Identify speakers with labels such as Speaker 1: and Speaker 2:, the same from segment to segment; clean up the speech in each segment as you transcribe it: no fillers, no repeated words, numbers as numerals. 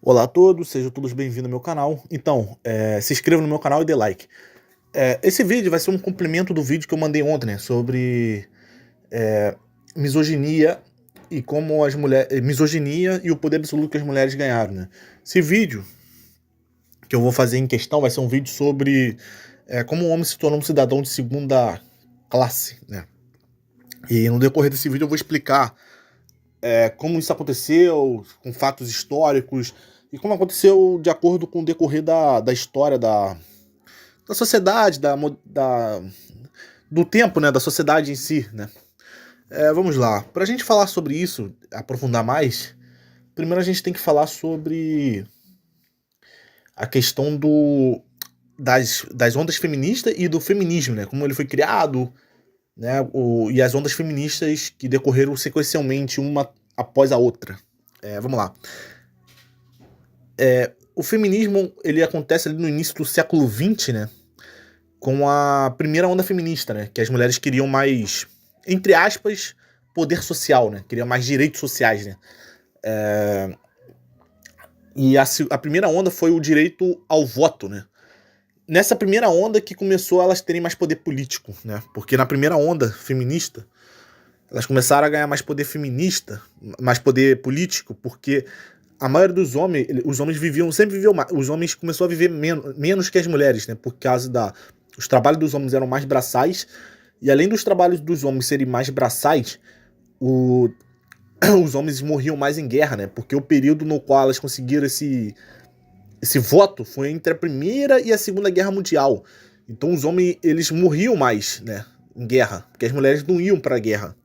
Speaker 1: Olá a todos, sejam todos bem-vindos ao meu canal. Então, se inscreva no meu canal e dê like. Esse vídeo vai ser um complemento do vídeo que eu mandei ontem, né, sobre misoginia e como as mulheres, misoginia e o poder absoluto que as mulheres ganharam, né. Esse vídeo que eu vou fazer em questão vai ser um vídeo sobre como o homem se tornou um cidadão de segunda classe, né. E no decorrer desse vídeo eu vou explicar como isso aconteceu, com fatos históricos, e como aconteceu de acordo com o decorrer da história da sociedade, do tempo, né, da sociedade em si, né. Vamos lá, pra gente falar sobre isso, aprofundar mais, primeiro a gente tem que falar sobre a questão das ondas feministas e do feminismo, né, como ele foi criado, né, e as ondas feministas que decorreram sequencialmente uma após a outra. Vamos lá. O feminismo ele acontece ali no início do século XX, né, com a primeira onda feminista, né, que as mulheres queriam mais, entre aspas, poder social, né, queriam mais direitos sociais, né. E a primeira onda foi o direito ao voto, né. Nessa primeira onda que começou elas terem mais poder político, né, porque na primeira onda feminista elas começaram a ganhar mais poder feminista, mais poder político, porque a maioria dos homens, os homens sempre viviam mais, os homens começaram a viver menos que as mulheres, né, por causa os trabalhos dos homens eram mais braçais, e além dos trabalhos dos homens serem mais braçais, os homens morriam mais em guerra, né, porque o período no qual elas conseguiram esse voto foi entre a Primeira e a Segunda Guerra Mundial. Então os homens, eles morriam mais, né, em guerra, porque as mulheres não iam pra guerra.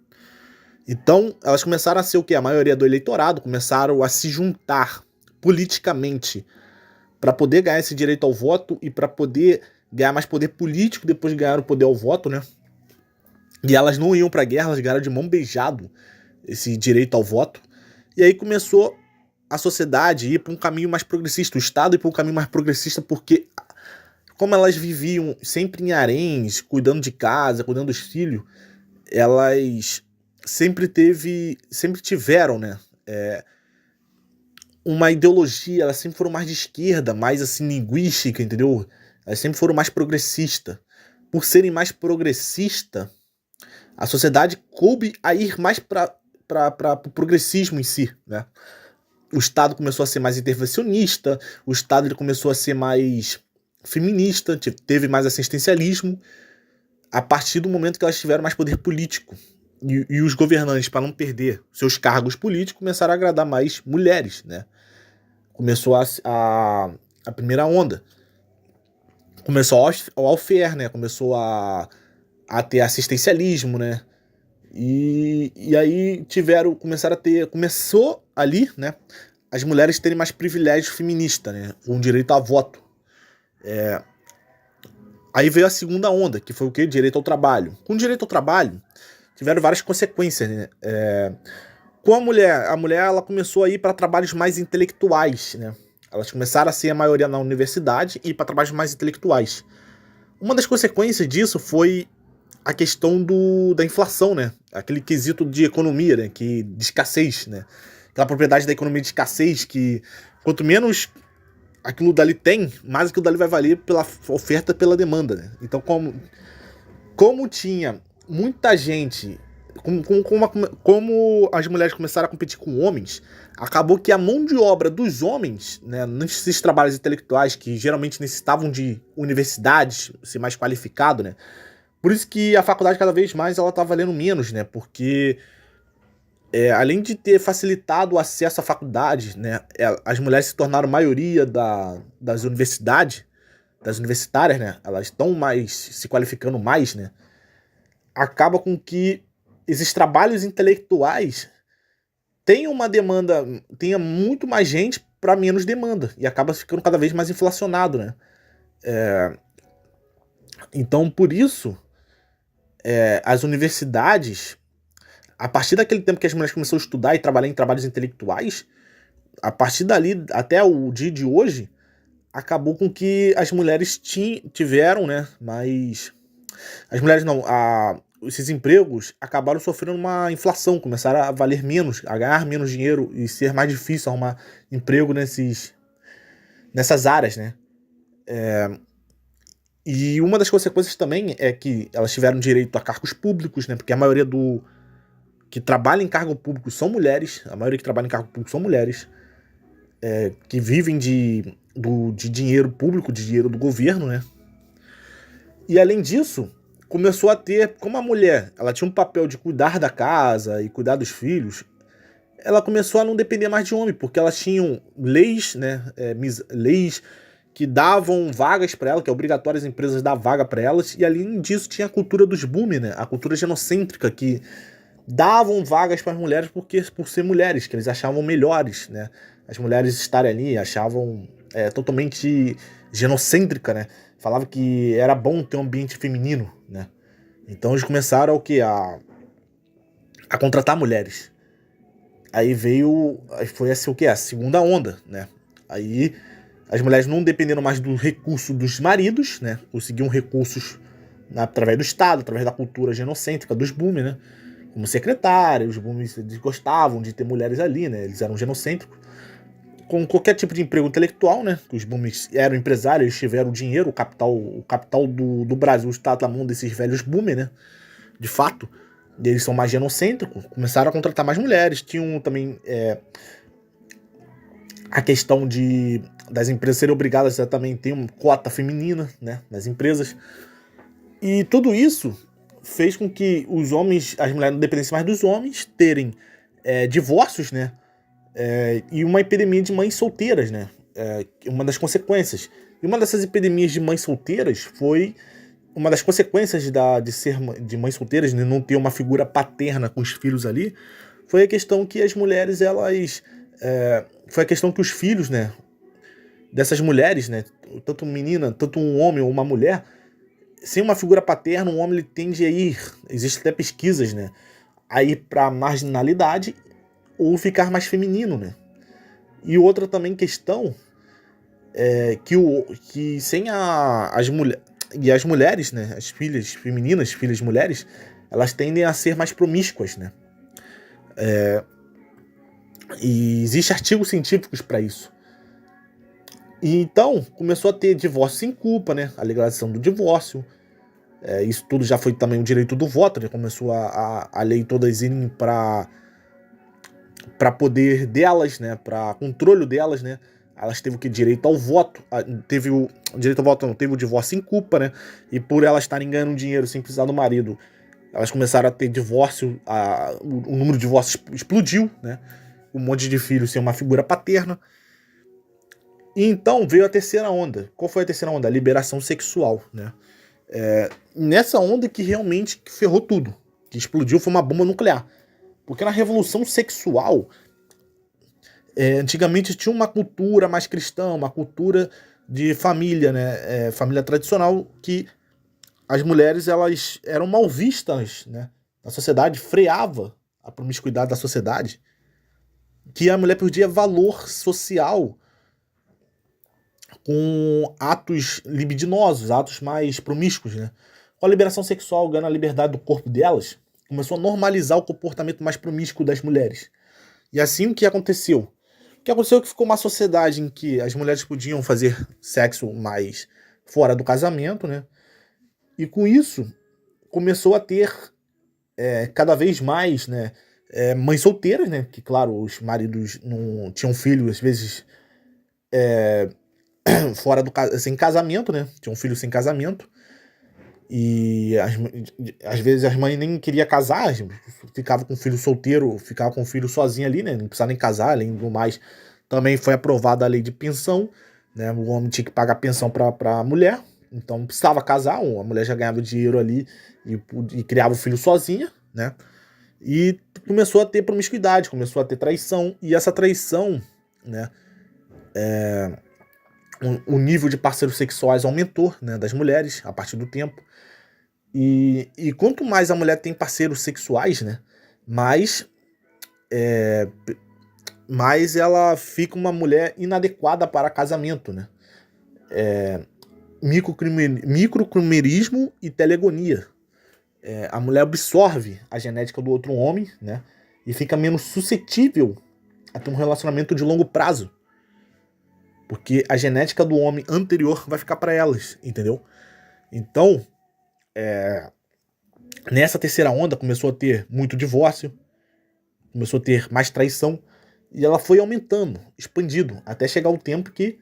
Speaker 1: Então, elas começaram a ser o que? A maioria do eleitorado começaram a se juntar politicamente para poder ganhar esse direito ao voto e para poder ganhar mais poder político depois de ganhar o poder ao voto, né? E elas não iam para a guerra, elas ganharam de mão beijado esse direito ao voto. E aí começou a sociedade a ir para um caminho mais progressista, o Estado ir para um caminho mais progressista, porque como elas viviam sempre em haréns, cuidando de casa, cuidando dos filhos, elas sempre tiveram, né, uma ideologia, elas sempre foram mais de esquerda, mais assim, linguística, entendeu? Elas sempre foram mais progressistas. Por serem mais progressistas, a sociedade coube a ir mais para o progressismo em si, né? O Estado começou a ser mais intervencionista, o Estado ele começou a ser mais feminista, teve mais assistencialismo, a partir do momento que elas tiveram mais poder político. E os governantes, para não perder seus cargos políticos, começaram a agradar mais mulheres, né? Começou a primeira onda. Começou o welfare, né? Começou a ter assistencialismo, né? E aí começou ali, né? As mulheres terem mais privilégios feministas, né? Com direito a voto. Aí veio a segunda onda, que foi o quê? Direito ao trabalho. Com direito ao trabalho, tiveram várias consequências, né? Com a mulher ela começou a ir para trabalhos mais intelectuais, né? Elas começaram a ser a maioria na universidade e ir para trabalhos mais intelectuais. Uma das consequências disso foi a questão da inflação, né? Aquele quesito de economia, né? De escassez, né? Aquela propriedade da economia de escassez que quanto menos aquilo dali tem, mais aquilo dali vai valer pela oferta e pela demanda, né? Então como tinha muita gente, como as mulheres começaram a competir com homens, acabou que a mão de obra dos homens, né, nesses trabalhos intelectuais que geralmente necessitavam de universidades, ser mais qualificado, né, por isso que a faculdade cada vez mais ela tá valendo menos, né, porque além de ter facilitado o acesso à faculdade, né, as mulheres se tornaram maioria das universidades, das universitárias, né, elas estão mais se qualificando mais, né, acaba com que esses trabalhos intelectuais tenha muito mais gente para menos demanda e acaba ficando cada vez mais inflacionado, né? Então, por isso, as universidades, a partir daquele tempo que as mulheres começaram a estudar e trabalhar em trabalhos intelectuais, a partir dali até o dia de hoje, acabou com que as mulheres tiveram, né, mais... As mulheres não, esses empregos acabaram sofrendo uma inflação, começaram a valer menos, a ganhar menos dinheiro e ser mais difícil arrumar emprego nessas áreas, né? E uma das consequências também é que elas tiveram direito a cargos públicos, né? Porque a maioria que trabalha em cargo público são mulheres, a maioria que trabalha em cargo público são mulheres, que vivem de dinheiro público, de dinheiro do governo, né? E além disso, começou a ter, como a mulher, ela tinha um papel de cuidar da casa e cuidar dos filhos, ela começou a não depender mais de homem, porque elas tinham leis, né, leis que davam vagas para ela, que é obrigatório as empresas dar vaga para elas, e além disso tinha a cultura dos boom, né, a cultura genocêntrica, que davam vagas para as mulheres por ser mulheres, que eles achavam melhores, né, as mulheres estarem ali, achavam totalmente genocêntrica, né, falava que era bom ter um ambiente feminino, né, então eles começaram a contratar mulheres. Aí foi assim o que? A segunda onda, né? Aí as mulheres não dependeram mais do recurso dos maridos, né? Conseguiam recursos através do Estado, através da cultura genocêntrica dos boomers, né? Como secretários, os boomers eles gostavam de ter mulheres ali, né? Eles eram genocêntricos. Com qualquer tipo de emprego intelectual, né? Os boomers eram empresários, eles tiveram dinheiro, o capital do Brasil está na mão desses velhos boomers, né? De fato. E eles são mais genocêntricos, começaram a contratar mais mulheres. Tinham também a questão das empresas serem obrigadas a também ter uma cota feminina, né, nas empresas. E tudo isso fez com que os homens, as mulheres não dependessem mais dos homens, terem divórcios, né, e uma epidemia de mães solteiras, né, uma das consequências. E uma dessas epidemias de mães solteiras foi uma das consequências de mães solteiras, de não ter uma figura paterna com os filhos ali, foi a questão que as mulheres, foi a questão que os filhos, né, dessas mulheres, né, tanto menina, tanto um homem ou uma mulher, sem uma figura paterna, um homem ele tende a ir, existem até pesquisas, né, a ir para marginalidade ou ficar mais feminino, né. E outra também questão é que sem as mulheres. E as mulheres, né, as filhas femininas, filhas mulheres, elas tendem a ser mais promíscuas, né? E existem artigos científicos para isso. E então começou a ter divórcio sem culpa, né? A legalização do divórcio. Isso tudo já foi também o direito do voto, né? Começou a lei todas irem para poder delas, né? Para controle delas, né? Elas teve o direito ao voto, teve o direito ao voto, não, teve o divórcio sem culpa, né? E por elas estarem ganhando dinheiro sem precisar do marido, elas começaram a ter divórcio, o número de divórcios explodiu, né? Um monte de filhos sem uma figura paterna. E então veio a terceira onda. Qual foi a terceira onda? A liberação sexual, né? Nessa onda que realmente ferrou tudo, que explodiu, foi uma bomba nuclear. Porque na revolução sexual, antigamente tinha uma cultura mais cristã, uma cultura de família, né? Família tradicional, que as mulheres elas eram mal vistas, né? A sociedade freava a promiscuidade da sociedade, que a mulher perdia valor social com atos libidinosos, atos mais promíscuos, né? Com a liberação sexual, ganhando a liberdade do corpo delas, começou a normalizar o comportamento mais promíscuo das mulheres. E assim o que aconteceu? O que aconteceu é que ficou uma sociedade em que as mulheres podiam fazer sexo mais fora do casamento, né? E com isso começou a ter cada vez mais, né, mães solteiras, né? Que claro, os maridos não tinham filho, às vezes fora sem casamento, né? Tinham um filho sem casamento. E às vezes as mães nem queriam casar, ficava com o filho solteiro, ficava com o filho sozinho ali, né? Não precisava nem casar, além do mais, também foi aprovada a lei de pensão, né? O homem tinha que pagar pensão para a mulher, então não precisava casar, a mulher já ganhava dinheiro ali e criava o filho sozinha, né? E começou a ter promiscuidade, começou a ter traição, e essa traição, né? O nível de parceiros sexuais aumentou, né, das mulheres a partir do tempo. E quanto mais a mulher tem parceiros sexuais, né, mais ela fica uma mulher inadequada para casamento, né? Microcrimerismo e telegonia. a mulher absorve a genética do outro homem, né? E fica menos suscetível a ter um relacionamento de longo prazo. Porque a genética do homem anterior vai ficar para elas, entendeu? Então, nessa terceira onda começou a ter muito divórcio, começou a ter mais traição, e ela foi aumentando, expandindo, até chegar o tempo que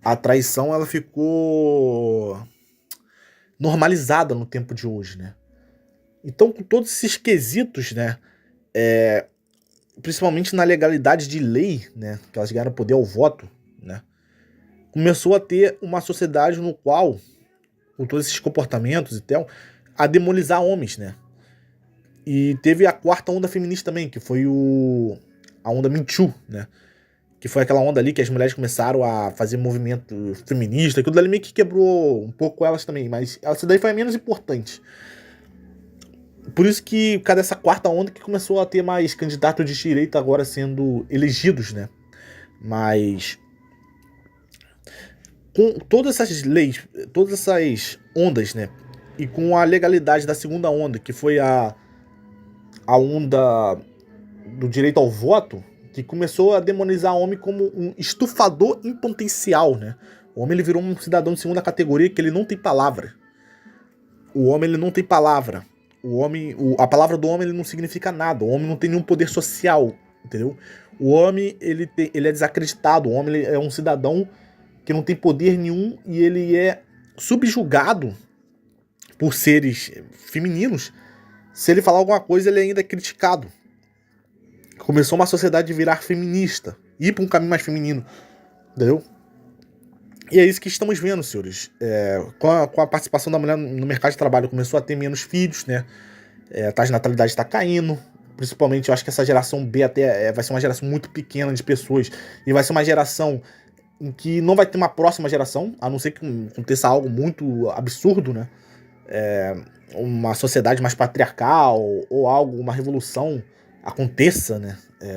Speaker 1: a traição ela ficou normalizada no tempo de hoje, né? Então, com todos esses quesitos, né, principalmente na legalidade de lei, né, que elas ganharam poder ao voto, né, começou a ter uma sociedade no qual, com todos esses comportamentos e tal, a demonizar homens, né? E teve a quarta onda feminista também, que foi a onda Me Too, né? Que foi aquela onda ali que as mulheres começaram a fazer movimento feminista, aquilo dali meio que quebrou um pouco elas também, mas essa daí foi a menos importante. Por isso que, por causa dessa quarta onda, que começou a ter mais candidatos de direita agora sendo elegidos, né? Mas com todas essas leis, todas essas ondas, né? E com a legalidade da segunda onda, que foi a onda do direito ao voto, que começou a demonizar o homem como um estufador em potencial, né? O homem ele virou um cidadão de segunda categoria que ele não tem palavra. O homem ele não tem palavra. A palavra do homem ele não significa nada. O homem não tem nenhum poder social, entendeu? O homem ele é desacreditado. O homem ele é um cidadão que não tem poder nenhum e ele é subjugado por seres femininos. Se ele falar alguma coisa, ele ainda é criticado. Começou uma sociedade a virar feminista, ir para um caminho mais feminino, entendeu? E é isso que estamos vendo, senhores. Com a participação da mulher no mercado de trabalho, começou a ter menos filhos, né? A taxa de natalidade está caindo. Principalmente, eu acho que essa geração B até vai ser uma geração muito pequena de pessoas. E vai ser uma geração em que não vai ter uma próxima geração, a não ser que aconteça algo muito absurdo, né? Uma sociedade mais patriarcal ou algo, uma revolução aconteça, né?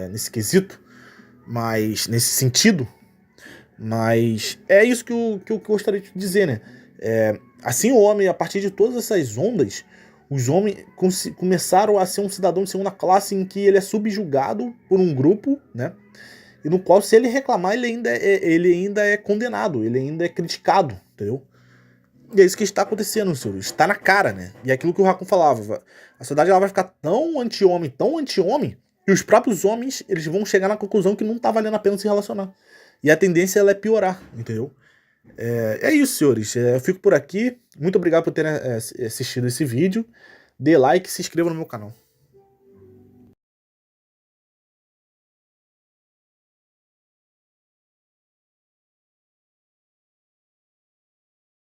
Speaker 1: Nesse quesito, mas nesse sentido. Mas é isso que eu gostaria de dizer, né? Assim o homem, a partir de todas essas ondas, os homens começaram a ser um cidadão de segunda classe em que ele é subjugado por um grupo, né? E no qual, se ele reclamar, ele ainda é condenado, ele ainda é criticado, entendeu? E é isso que está acontecendo, senhor. Está na cara, né? E é aquilo que o Raccoon falava. A sociedade ela vai ficar tão anti-homem, que os próprios homens eles vão chegar na conclusão que não tá valendo a pena se relacionar. E a tendência ela é piorar, entendeu? É isso, senhores. Eu fico por aqui. Muito obrigado por terem assistido esse vídeo. Dê like e se inscreva no meu canal.